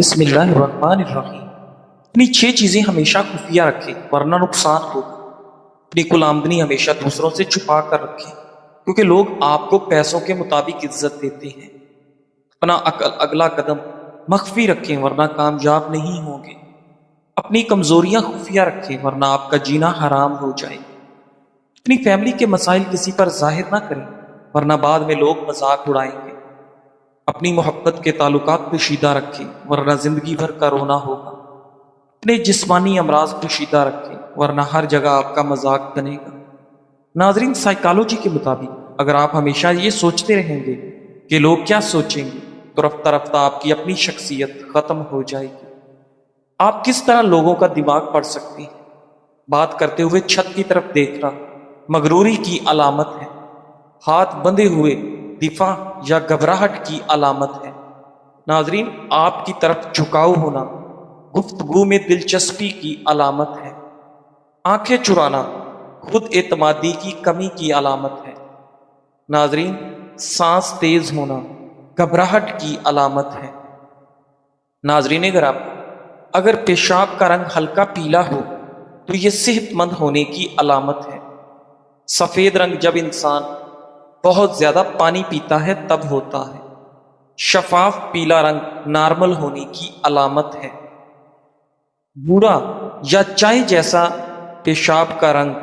بسم اللہ الرحمن الرحیم۔ اپنی 6 چیزیں ہمیشہ خفیہ رکھیں ورنہ نقصان ہوگا۔ اپنی کل آمدنی ہمیشہ دوسروں سے چھپا کر رکھیں کیونکہ لوگ آپ کو پیسوں کے مطابق عزت دیتے ہیں۔ اپنا اگلا قدم مخفی رکھیں ورنہ کامیاب نہیں ہوں گے۔ اپنی کمزوریاں خفیہ رکھیں ورنہ آپ کا جینا حرام ہو جائے گا۔ اپنی فیملی کے مسائل کسی پر ظاہر نہ کریں ورنہ بعد میں لوگ مذاق اڑائیں گے۔ اپنی محبت کے تعلقات پوشیدہ رکھیں ورنہ زندگی بھر کا رونا ہوگا۔ اپنے جسمانی امراض پوشیدہ رکھیں ورنہ ہر جگہ آپ کا مذاق بنے گا۔ ناظرین، سائیکالوجی کے مطابق اگر آپ ہمیشہ یہ سوچتے رہیں گے کہ لوگ کیا سوچیں گے تو رفتہ رفتہ آپ کی اپنی شخصیت ختم ہو جائے گی۔ آپ کس طرح لوگوں کا دماغ پڑھ سکتے ہیں؟ بات کرتے ہوئے چھت کی طرف دیکھنا مغروری کی علامت ہے۔ ہاتھ بندھے ہوئے دفاع یا گھبراہٹ کی علامت ہے۔ ناظرین، آپ کی طرف جھکاؤ ہونا گفتگو میں دلچسپی کی علامت ہے۔ آنکھیں چرانا خود اعتمادی کی کمی کی علامت ہے۔ ناظرین، سانس تیز ہونا گھبراہٹ کی علامت ہے۔ ناظرین گرامی، اگر پیشاب کا رنگ ہلکا پیلا ہو تو یہ صحت مند ہونے کی علامت ہے۔ سفید رنگ جب انسان بہت زیادہ پانی پیتا ہے تب ہوتا ہے۔ شفاف پیلا رنگ نارمل ہونے کی علامت ہے۔ بھورا یا چائے جیسا پیشاب کا رنگ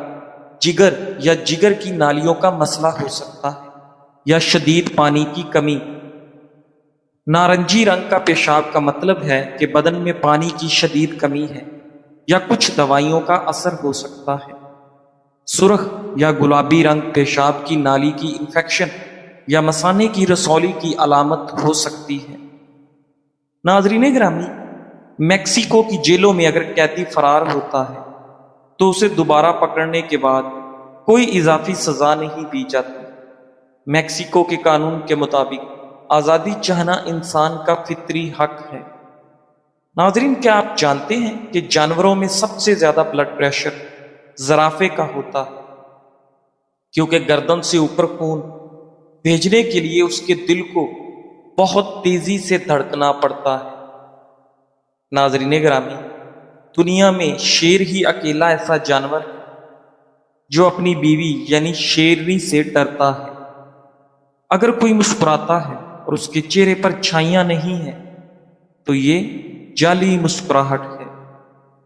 جگر یا جگر کی نالیوں کا مسئلہ ہو سکتا ہے یا شدید پانی کی کمی۔ نارنجی رنگ کا پیشاب کا مطلب ہے کہ بدن میں پانی کی شدید کمی ہے یا کچھ دوائیوں کا اثر ہو سکتا ہے۔ سرخ یا گلابی رنگ پیشاب کی نالی کی انفیکشن یا مثانے کی رسولی کی علامت ہو سکتی ہے۔ ناظرین گرامی، میکسیکو کی جیلوں میں اگر قیدی فرار ہوتا ہے تو اسے دوبارہ پکڑنے کے بعد کوئی اضافی سزا نہیں دی جاتی۔ میکسیکو کے قانون کے مطابق آزادی چاہنا انسان کا فطری حق ہے۔ ناظرین، کیا آپ جانتے ہیں کہ جانوروں میں سب سے زیادہ بلڈ پریشر زرافے کا ہوتا ہے کیونکہ گردن سے اوپر خون بھیجنے کے لیے اس کے دل کو بہت تیزی سے دھڑکنا پڑتا ہے۔ ناظرین گرامی، دنیا میں شیر ہی اکیلا ایسا جانور ہے جو اپنی بیوی یعنی شیرنی سے ڈرتا ہے۔ اگر کوئی مسکراتا ہے اور اس کے چہرے پر چھائیاں نہیں ہیں تو یہ جعلی مسکراہٹ ہے۔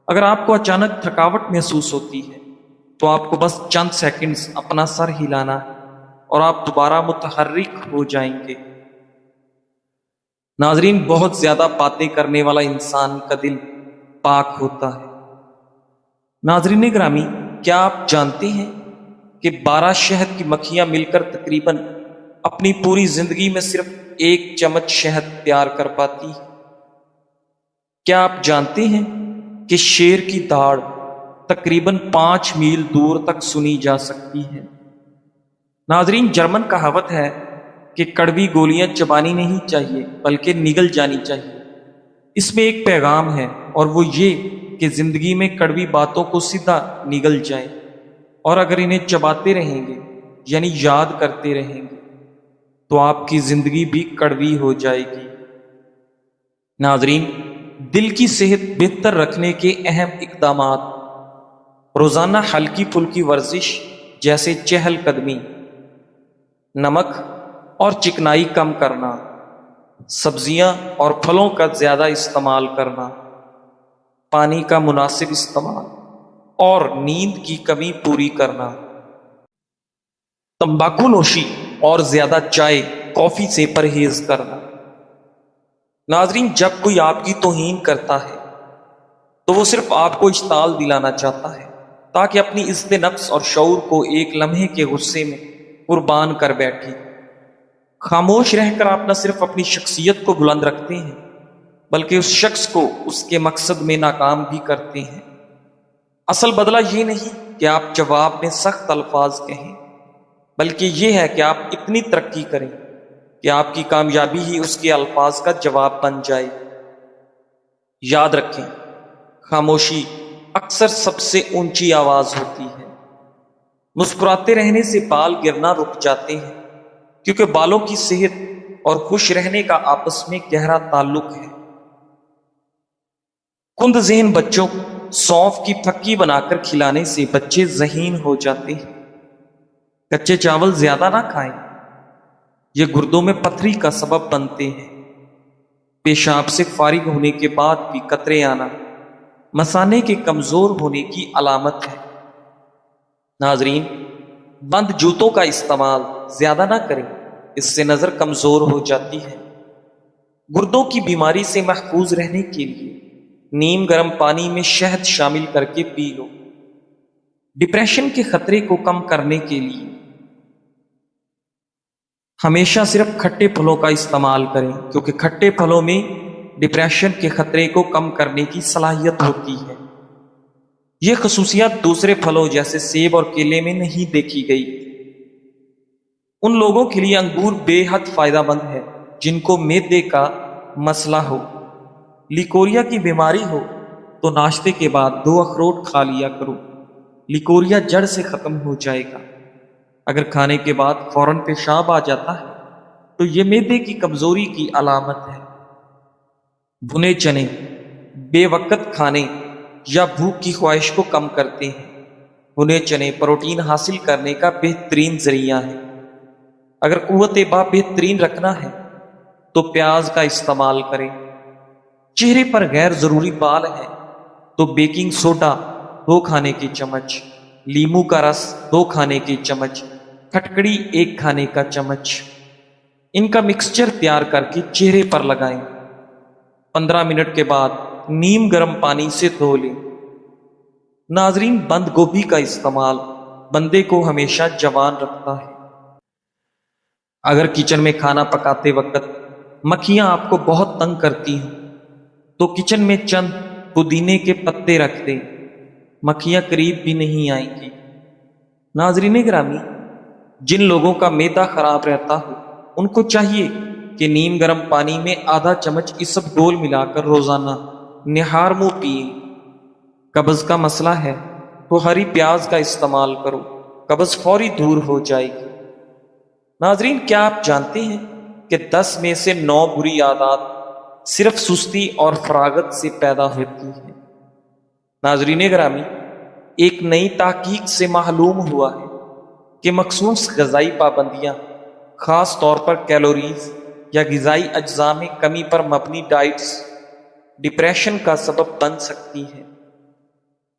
اگر آپ کو اچانک تھکاوٹ محسوس ہوتی ہے تو آپ کو بس چند سیکنڈز اپنا سر ہلانا ہے اور آپ دوبارہ متحرک ہو جائیں گے۔ ناظرین، بہت زیادہ باتیں کرنے والا انسان کا دل پاک ہوتا ہے۔ ناظرین گرامی، کیا آپ جانتے ہیں کہ 12 شہد کی مکھیاں مل کر تقریباً اپنی پوری زندگی میں صرف 1 چمچ شہد تیار کر پاتی ہے؟ کیا آپ جانتے ہیں کہ شیر کی داڑھ تقریباً 5 میل دور تک سنی جا سکتی ہے؟ ناظرین، جرمن کہاوت ہے کہ کڑوی گولیاں چبانی نہیں چاہیے بلکہ نگل جانی چاہیے۔ اس میں ایک پیغام ہے اور وہ یہ کہ زندگی میں کڑوی باتوں کو سیدھا نگل جائیں، اور اگر انہیں چباتے رہیں گے یعنی یاد کرتے رہیں گے تو آپ کی زندگی بھی کڑوی ہو جائے گی۔ ناظرین، دل کی صحت بہتر رکھنے کے اہم اقدامات: روزانہ ہلکی پھلکی ورزش جیسے چہل قدمی، نمک اور چکنائی کم کرنا، سبزیاں اور پھلوں کا زیادہ استعمال کرنا، پانی کا مناسب استعمال اور نیند کی کمی پوری کرنا، تمباکو نوشی اور زیادہ چائے کافی سے پرہیز کرنا۔ ناظرین، جب کوئی آپ کی توہین کرتا ہے تو وہ صرف آپ کو اشتعال دلانا چاہتا ہے تاکہ اپنی عزت نفس اور شعور کو ایک لمحے کے غصے میں قربان کر بیٹھے۔ خاموش رہ کر آپ نہ صرف اپنی شخصیت کو بلند رکھتے ہیں بلکہ اس شخص کو اس کے مقصد میں ناکام بھی کرتے ہیں۔ اصل بدلہ یہ نہیں کہ آپ جواب میں سخت الفاظ کہیں، بلکہ یہ ہے کہ آپ اتنی ترقی کریں کہ آپ کی کامیابی ہی اس کے الفاظ کا جواب بن جائے۔ یاد رکھیں، خاموشی اکثر سب سے اونچی آواز ہوتی ہے۔ مسکراتے رہنے سے بال گرنا رک جاتے ہیں کیونکہ بالوں کی صحت اور خوش رہنے کا آپس میں گہرا تعلق ہے۔ کند ذہن بچوں کو سونف کی پھکی بنا کر کھلانے سے بچے ذہین ہو جاتے ہیں۔ کچے چاول زیادہ نہ کھائیں، یہ گردوں میں پتھری کا سبب بنتے ہیں۔ پیشاب سے فارغ ہونے کے بعد بھی قطرے آنا مثانے کے کمزور ہونے کی علامت ہے۔ ناظرین، بند جوتوں کا استعمال زیادہ نہ کریں، اس سے نظر کمزور ہو جاتی ہے۔ گردوں کی بیماری سے محفوظ رہنے کے لیے نیم گرم پانی میں شہد شامل کر کے پی لو۔ ڈپریشن کے خطرے کو کم کرنے کے لیے ہمیشہ صرف کھٹے پھلوں کا استعمال کریں، کیونکہ کھٹے پھلوں میں ڈپریشن کے خطرے کو کم کرنے کی صلاحیت ہوتی ہے۔ یہ خصوصیات دوسرے پھلوں جیسے سیب اور کیلے میں نہیں دیکھی گئی۔ ان لوگوں کے لیے انگور بے حد فائدہ مند ہے جن کو معدے کا مسئلہ ہو، لیکوریا کی بیماری ہو تو ناشتے کے بعد 2 اخروٹ کھا لیا کرو، لیکوریا جڑ سے ختم ہو جائے گا۔ اگر کھانے کے بعد فوراً پیشاب آ جاتا ہے تو یہ معدے کی کمزوری کی علامت ہے۔ بھنے چنے بے وقت کھانے یا بھوک کی خواہش کو کم کرتے ہیں۔ بھنے چنے پروٹین حاصل کرنے کا بہترین ذریعہ ہے۔ اگر قوت بہ بہترین رکھنا ہے تو پیاز کا استعمال کریں۔ چہرے پر غیر ضروری بال ہے تو بیکنگ سوڈا 2 کھانے کے چمچ، لیمو کا رس 2 کھانے کے چمچ، کھٹکڑی 1 کھانے کا چمچ، ان کا مکسچر تیار کر کے چہرے پر لگائیں۔ 15 منٹ کے بعد نیم گرم پانی سے دھو لیں۔ ناظرین، بند گوبھی کا استعمال بندے کو ہمیشہ جوان رکھتا ہے۔ اگر کچن میں کھانا پکاتے وقت مکھیاں آپ کو بہت تنگ کرتی ہیں تو کچن میں چند پودینے کے پتے رکھ دیں، مکھیاں قریب بھی نہیں آئیں گی۔ ناظرین گرامی، جن لوگوں کا معدہ خراب رہتا ہو ان کو چاہیے کہ نیم گرم پانی میں آدھا چمچ اسب ڈول ملا کر روزانہ نہار منہ پئیں۔ قبض کا مسئلہ ہے تو ہری پیاز کا استعمال کرو، قبض فوری دور ہو جائے گی۔ ناظرین، کیا آپ جانتے ہیں کہ 10 میں سے 9 بری عادات صرف سستی اور فراغت سے پیدا ہوتی ہیں؟ ناظرین گرامی، ایک نئی تحقیق سے معلوم ہوا ہے کہ مخصوص غذائی پابندیاں، خاص طور پر کیلوریز یا غذائی اجزاء میں کمی پر مبنی ڈائٹس، ڈپریشن کا سبب بن سکتی ہیں۔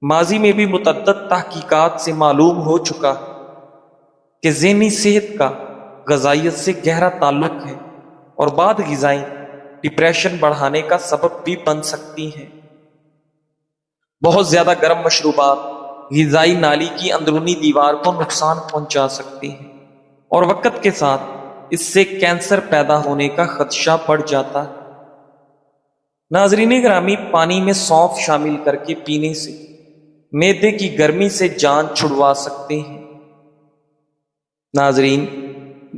ماضی میں بھی متعدد تحقیقات سے معلوم ہو چکا ہے کہ ذہنی صحت کا غذائیت سے گہرا تعلق ہے اور بعض غذائیں ڈپریشن بڑھانے کا سبب بھی بن سکتی ہیں۔ بہت زیادہ گرم مشروبات غذائی نالی کی اندرونی دیوار کو نقصان پہنچا سکتے ہیں اور وقت کے ساتھ اس سے کینسر پیدا ہونے کا خدشہ بڑھ جاتا ہے۔ ناظرین گرامی، پانی میں سونف شامل کر کے پینے سے معدے کی گرمی سے جان چھڑوا سکتے ہیں۔ ناظرین،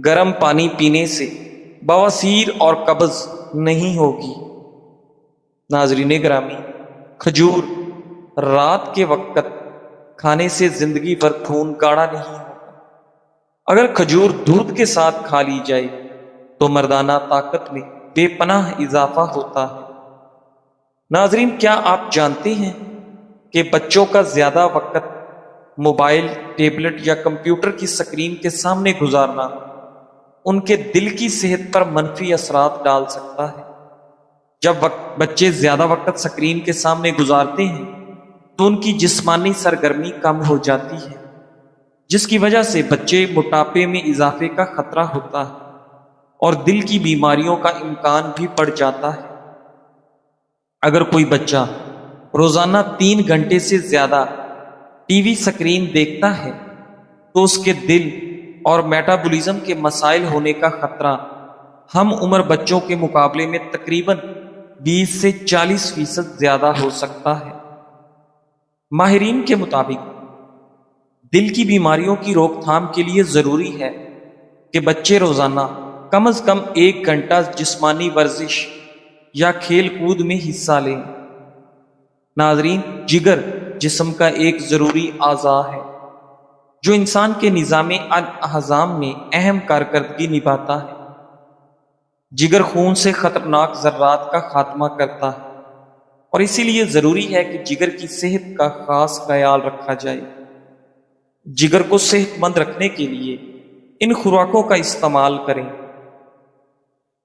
گرم پانی پینے سے بواسیر اور قبض نہیں ہوگی۔ ناظرین گرامی، کھجور رات کے وقت کھانے سے زندگی بھر خون گاڑھا نہیں ہوگا۔ اگر کھجور دودھ کے ساتھ کھا لی جائے تو مردانہ طاقت میں بے پناہ اضافہ ہوتا ہے۔ ناظرین، کیا آپ جانتے ہیں کہ بچوں کا زیادہ وقت موبائل، ٹیبلٹ یا کمپیوٹر کی سکرین کے سامنے گزارنا ان کے دل کی صحت پر منفی اثرات ڈال سکتا ہے؟ جب بچے زیادہ وقت سکرین کے سامنے گزارتے ہیں تو ان کی جسمانی سرگرمی کم ہو جاتی ہے، جس کی وجہ سے بچے موٹاپے میں اضافے کا خطرہ ہوتا ہے اور دل کی بیماریوں کا امکان بھی بڑھ جاتا ہے۔ اگر کوئی بچہ روزانہ 3 گھنٹے سے زیادہ ٹی وی سکرین دیکھتا ہے تو اس کے دل اور میٹابولزم کے مسائل ہونے کا خطرہ ہم عمر بچوں کے مقابلے میں تقریباً 20 سے 40% زیادہ ہو سکتا ہے۔ ماہرین کے مطابق دل کی بیماریوں کی روک تھام کے لیے ضروری ہے کہ بچے روزانہ کم از کم 1 گھنٹہ جسمانی ورزش یا کھیل کود میں حصہ لیں۔ ناظرین، جگر جسم کا ایک ضروری اعضاء ہے جو انسان کے نظام الاعضام میں اہم کارکردگی نبھاتا ہے۔ جگر خون سے خطرناک ذرات کا خاتمہ کرتا ہے اور اسی لیے ضروری ہے کہ جگر کی صحت کا خاص خیال رکھا جائے۔ جگر کو صحت مند رکھنے کے لیے ان خوراکوں کا استعمال کریں۔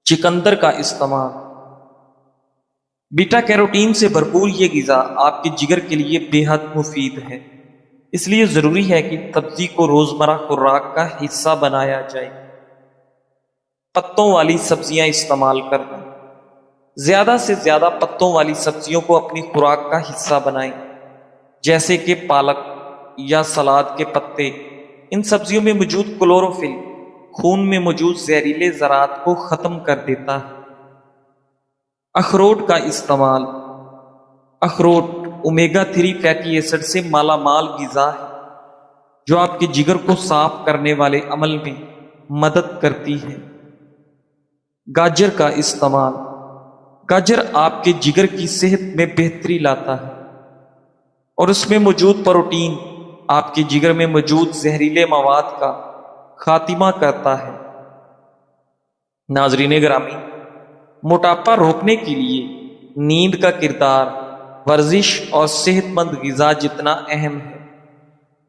چقندر کا استعمال۔ بیٹا کیروٹین سے بھرپور یہ غذا آپ کے جگر کے لیے بے حد مفید ہے، اس لیے ضروری ہے کہ سبزی کو روزمرہ خوراک کا حصہ بنایا جائے۔ پتوں والی سبزیاں استعمال کرنا۔ زیادہ سے زیادہ پتوں والی سبزیوں کو اپنی خوراک کا حصہ بنائیں، جیسے کہ پالک یا سلاد کے پتے۔ ان سبزیوں میں موجود کلوروفل خون میں موجود زہریلے ذرات کو ختم کر دیتا ہے۔ اخروٹ کا استعمال۔ اخروٹ اومیگا 3 فیٹی ایسڈ سے مالا مال غذا ہے جو آپ کے جگر کو صاف کرنے والے عمل میں مدد کرتی ہے۔ گاجر کا استعمال۔ گاجر آپ کے جگر کی صحت میں بہتری لاتا ہے اور اس میں موجود پروٹین آپ کے جگر میں موجود زہریلے مواد کا خاتمہ کرتا ہے۔ ناظرین گرامی، موٹاپا روکنے کے لیے نیند کا کردار ورزش اور صحت مند غذا جتنا اہم ہے۔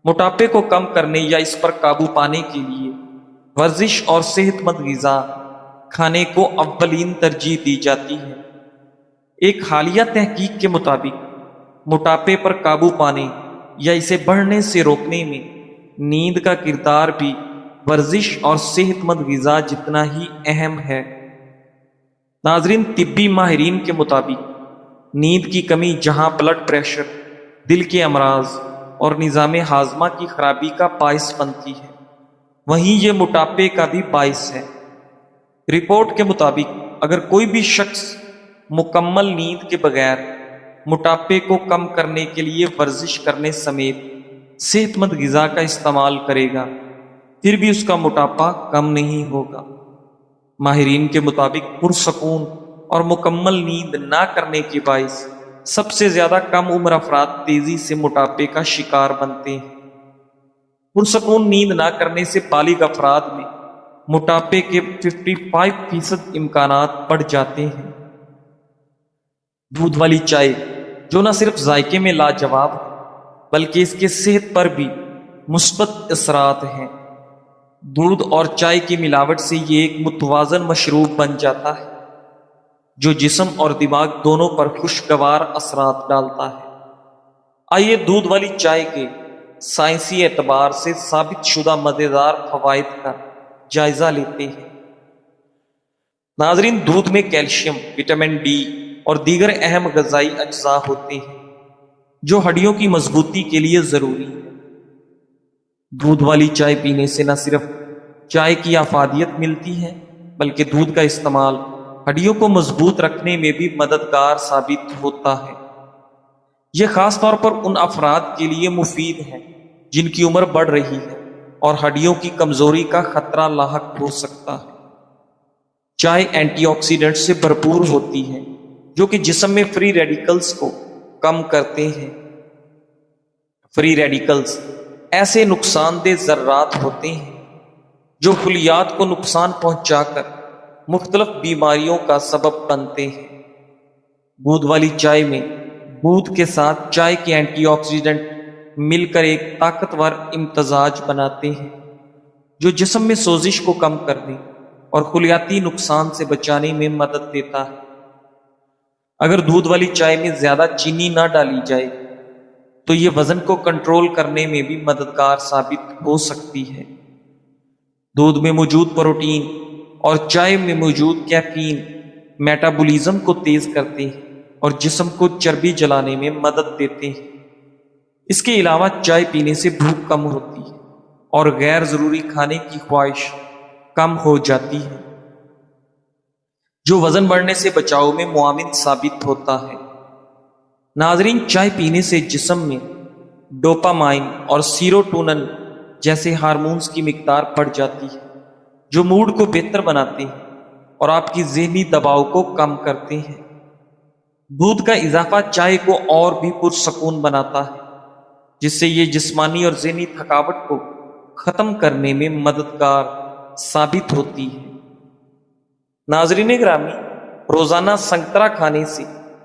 موٹاپے کو کم کرنے یا اس پر قابو پانے کے لیے ورزش اور صحت مند غذا کھانے کو اولین ترجیح دی جاتی ہے۔ ایک حالیہ تحقیق کے مطابق موٹاپے پر قابو پانے یا اسے بڑھنے سے روکنے میں نیند کا کردار بھی ورزش اور صحت مند غذا جتنا ہی اہم ہے۔ ناظرین، طبی ماہرین کے مطابق نیند کی کمی جہاں بلڈ پریشر، دل کے امراض اور نظام ہاضمہ کی خرابی کا باعث بنتی ہے، وہیں یہ موٹاپے کا بھی باعث ہے۔ رپورٹ کے مطابق اگر کوئی بھی شخص مکمل نیند کے بغیر موٹاپے کو کم کرنے کے لیے ورزش کرنے سمیت صحت مند غذا کا استعمال کرے گا، پھر بھی اس کا موٹاپا کم نہیں ہوگا۔ ماہرین کے مطابق پرسکون اور مکمل نیند نہ کرنے کے باعث سب سے زیادہ کم عمر افراد تیزی سے موٹاپے کا شکار بنتے ہیں۔ پرسکون نیند نہ کرنے سے بالغ افراد میں موٹاپے کے 55% امکانات بڑھ جاتے ہیں۔ دودھ والی چائے، جو نہ صرف ذائقے میں لاجواب ہے بلکہ اس کے صحت پر بھی مثبت اثرات ہیں۔ دودھ اور چائے کی ملاوٹ سے یہ ایک متوازن مشروب بن جاتا ہے جو جسم اور دماغ دونوں پر خوشگوار اثرات ڈالتا ہے۔ آئیے دودھ والی چائے کے سائنسی اعتبار سے ثابت شدہ مزیدار فوائد کا جائزہ لیتے ہیں۔ ناظرین، دودھ میں کیلشیم، وٹامن ڈی اور دیگر اہم غذائی اجزاء ہوتے ہیں جو ہڈیوں کی مضبوطی کے لیے ضروری ہے۔ دودھ والی چائے پینے سے نہ صرف چائے کی افادیت ملتی ہے بلکہ دودھ کا استعمال ہڈیوں کو مضبوط رکھنے میں بھی مددگار ثابت ہوتا ہے۔ یہ خاص طور پر ان افراد کے لیے مفید ہے جن کی عمر بڑھ رہی ہے اور ہڈیوں کی کمزوری کا خطرہ لاحق ہو سکتا ہے۔ چائے اینٹی آکسیڈنٹ سے بھرپور ہوتی ہے جو کہ جسم میں فری ریڈیکلز کو کم کرتے ہیں۔ فری ریڈیکلز ایسے نقصان دہ ذرات ہوتے ہیں جو خلیات کو نقصان پہنچا کر مختلف بیماریوں کا سبب بنتے ہیں۔ دودھ والی چائے میں دودھ کے ساتھ چائے کے اینٹی آکسیڈنٹ مل کر ایک طاقتور امتزاج بناتے ہیں جو جسم میں سوزش کو کم کرنے اور خلیاتی نقصان سے بچانے میں مدد دیتا ہے۔ اگر دودھ والی چائے میں زیادہ چینی نہ ڈالی جائے تو یہ وزن کو کنٹرول کرنے میں بھی مددگار ثابت ہو سکتی ہے۔ دودھ میں موجود پروٹین اور چائے میں موجود کیفین میٹابولزم کو تیز کرتے ہیں اور جسم کو چربی جلانے میں مدد دیتے ہیں۔ اس کے علاوہ چائے پینے سے بھوک کم ہوتی ہے اور غیر ضروری کھانے کی خواہش کم ہو جاتی ہے جو وزن بڑھنے سے بچاؤ میں معاون ثابت ہوتا ہے۔ ناظرین، چائے پینے سے جسم میں ڈوپامائن اور سیروٹونن جیسے ہارمونز کی مقدار بڑھ جاتی ہے جو موڈ کو بہتر بناتے ہیں اور آپ کی ذہنی دباؤ کو کم کرتے ہیں۔ دودھ کا اضافہ چائے کو اور بھی پرسکون بناتا ہے جس سے یہ جسمانی اور ذہنی تھکاوٹ کو ختم کرنے میں مددگار ثابت ہوتی ہے۔ ناظرین گرامی، روزانہ سنگترا کھانے سے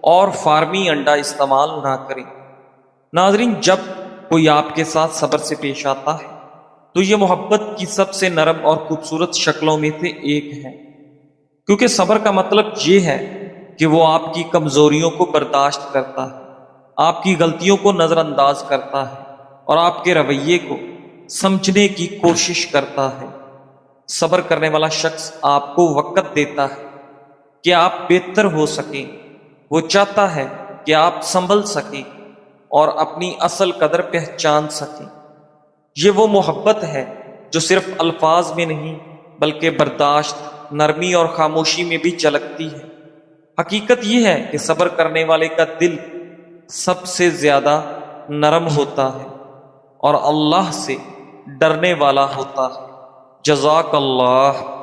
اور فارمی انڈا استعمال نہ کریں۔ ناظرین، جب کوئی آپ کے ساتھ صبر سے پیش آتا ہے تو یہ محبت کی سب سے نرم اور خوبصورت شکلوں میں سے ایک ہے، کیونکہ صبر کا مطلب یہ ہے کہ وہ آپ کی کمزوریوں کو برداشت کرتا ہے، آپ کی غلطیوں کو نظر انداز کرتا ہے اور آپ کے رویے کو سمجھنے کی کوشش کرتا ہے۔ صبر کرنے والا شخص آپ کو وقت دیتا ہے کہ آپ بہتر ہو سکیں، وہ چاہتا ہے کہ آپ سنبھل سکیں اور اپنی اصل قدر پہچان سکیں۔ یہ وہ محبت ہے جو صرف الفاظ میں نہیں بلکہ برداشت، نرمی اور خاموشی میں بھی جھلکتی ہے۔ حقیقت یہ ہے کہ صبر کرنے والے کا دل سب سے زیادہ نرم ہوتا ہے اور اللہ سے ڈرنے والا ہوتا ہے۔ جزاک اللہ۔